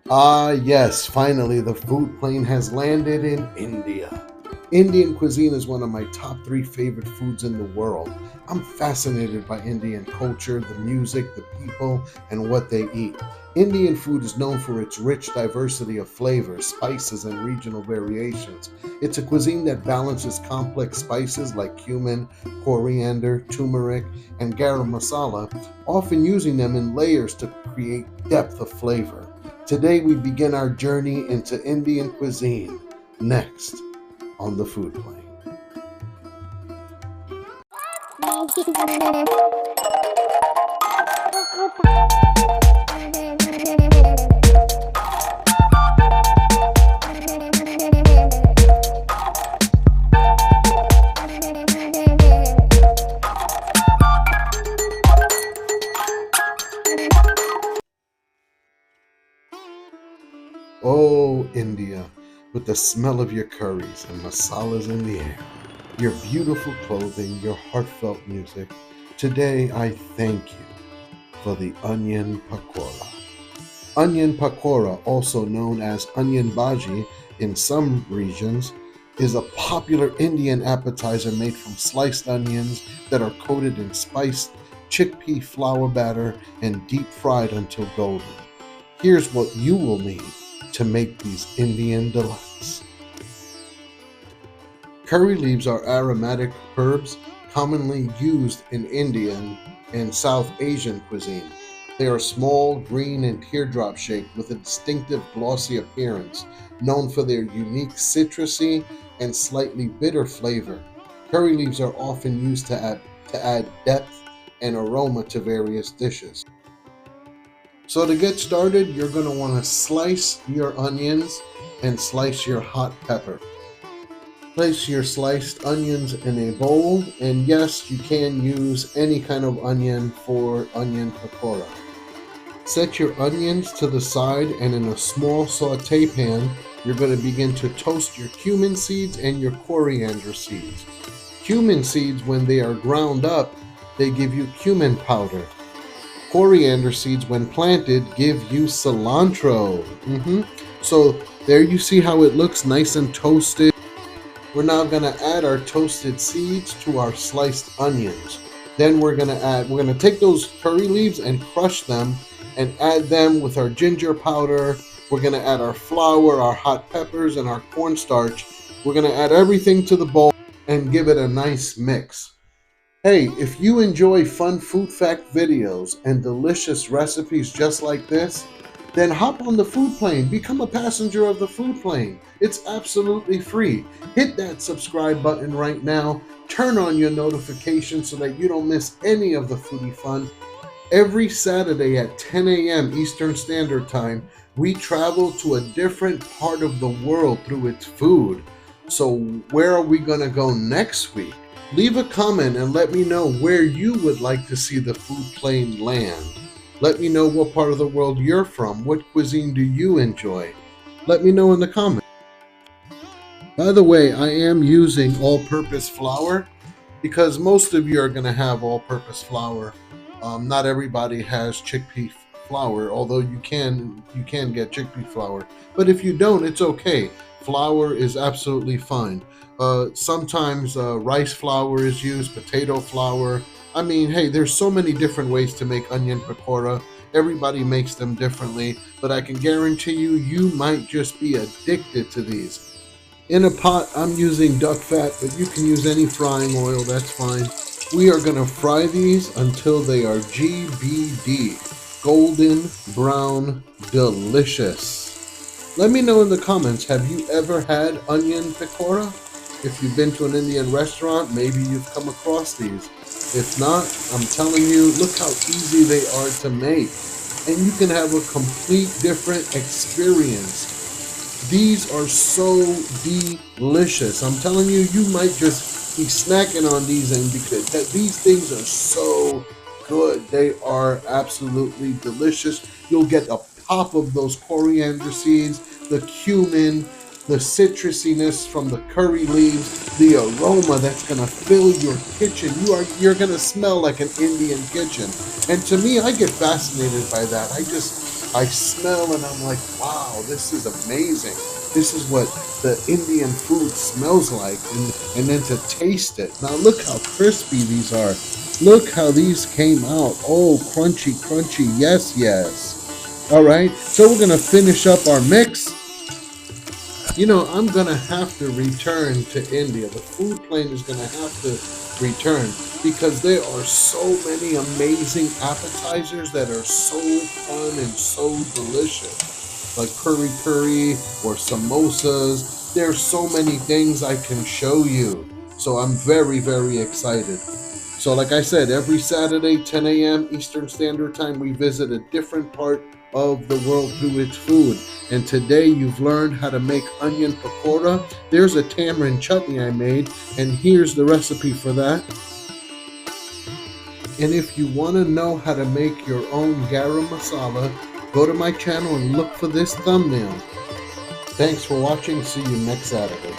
Ah, yes, finally the food plane has landed in India. Indian cuisine is one of my top 3 favorite foods in the world. I'm fascinated by Indian culture, the music, the people, and what they eat. Indian food is known for its rich diversity of flavors, spices, and regional variations. It's a cuisine that balances complex spices like cumin, coriander, turmeric, and garam masala, often using them in layers to create depth of flavor. Today we begin our journey into Indian cuisine, next on the food plane. Oh, India, with the smell of your curries and masalas in the air, your beautiful clothing, your heartfelt music. Today I thank you for the onion pakora. Onion pakora, also known as onion bhaji in some regions, is a popular Indian appetizer made from sliced onions that are coated in spiced chickpea flour batter and deep fried until golden. Here's what you will need to make these Indian delights. Curry leaves are aromatic herbs commonly used in Indian and South Asian cuisine. They are small, green, and teardrop shaped with a distinctive glossy appearance, known for their unique citrusy and slightly bitter flavor. Curry leaves are often used to add depth and aroma to various dishes. So to get started, you're going to want to slice your onions and slice your hot pepper. Place your sliced onions in a bowl, and yes, you can use any kind of onion for onion pakora. Set your onions to the side, and in a small saute pan, you're going to begin to toast your cumin seeds and your coriander seeds. Cumin seeds, when they are ground up, they give you cumin powder. Coriander seeds, when planted, give you cilantro. So there you see how it looks nice and toasted. We're now going to add our toasted seeds to our sliced onions. Then we're going to take those curry leaves and crush them and add them with our ginger powder. We're going to add our flour, our hot peppers, and our cornstarch. We're going to add everything to the bowl and give it a nice mix. Hey, if you enjoy fun food fact videos and delicious recipes just like this, then hop on the food plane. Become a passenger of the food plane. It's absolutely free. Hit that subscribe button right now. Turn on your notifications so that you don't miss any of the foodie fun. Every Saturday at 10 a.m. Eastern Standard Time, we travel to a different part of the world through its food. So where are we going to go next week? Leave a comment and let me know where you would like to see the food plane land. Let me know what part of the world you're from. What cuisine do you enjoy? Let me know in the comments. By the way, I am using all-purpose flour because most of you are going to have all-purpose flour. Not everybody has chickpea flour, although you can get chickpea flour. But if you don't, it's okay. Flour is absolutely fine. Sometimes rice flour is used, potato flour. I mean, hey, there's so many different ways to make onion pakora. Everybody makes them differently, but I can guarantee you, you might just be addicted to these. In a pot, I'm using duck fat, but you can use any frying oil, that's fine. We are going to fry these until they are GBD, golden brown, delicious. Let me know in the comments, have you ever had onion pakora? If you've been to an Indian restaurant, maybe you've come across these. If not, I'm telling you, look how easy they are to make. And you can have a complete different experience. These are so delicious. I'm telling you, you might just be snacking on these, and because these things are so good. They are absolutely delicious. You'll get a pop of those coriander seeds, the cumin, the citrusiness from the curry leaves. the aroma that's gonna fill your kitchen. You're gonna smell like an Indian kitchen. And to me, I get fascinated by that. I smell and I'm like, wow, this is amazing. This is what the Indian food smells like. And then to taste it. Now look how crispy these are. Look how these came out. Oh, crunchy, crunchy. Yes, yes. All right, so we're gonna finish up our mix. You know, I'm gonna have to return to India. The food plane is gonna have to return because there are so many amazing appetizers that are so fun and so delicious, like puri or samosas. There's so many things I can show you. So I'm very, very excited. So like I said, every Saturday, 10 a.m. Eastern Standard Time, we visit a different part of the world through its food. And today you've learned how to make onion pakora. There's a tamarind chutney I made, and here's the recipe for that. And if you want to know how to make your own garam masala, go to my channel and look for this thumbnail. Thanks for watching. See you next Saturday.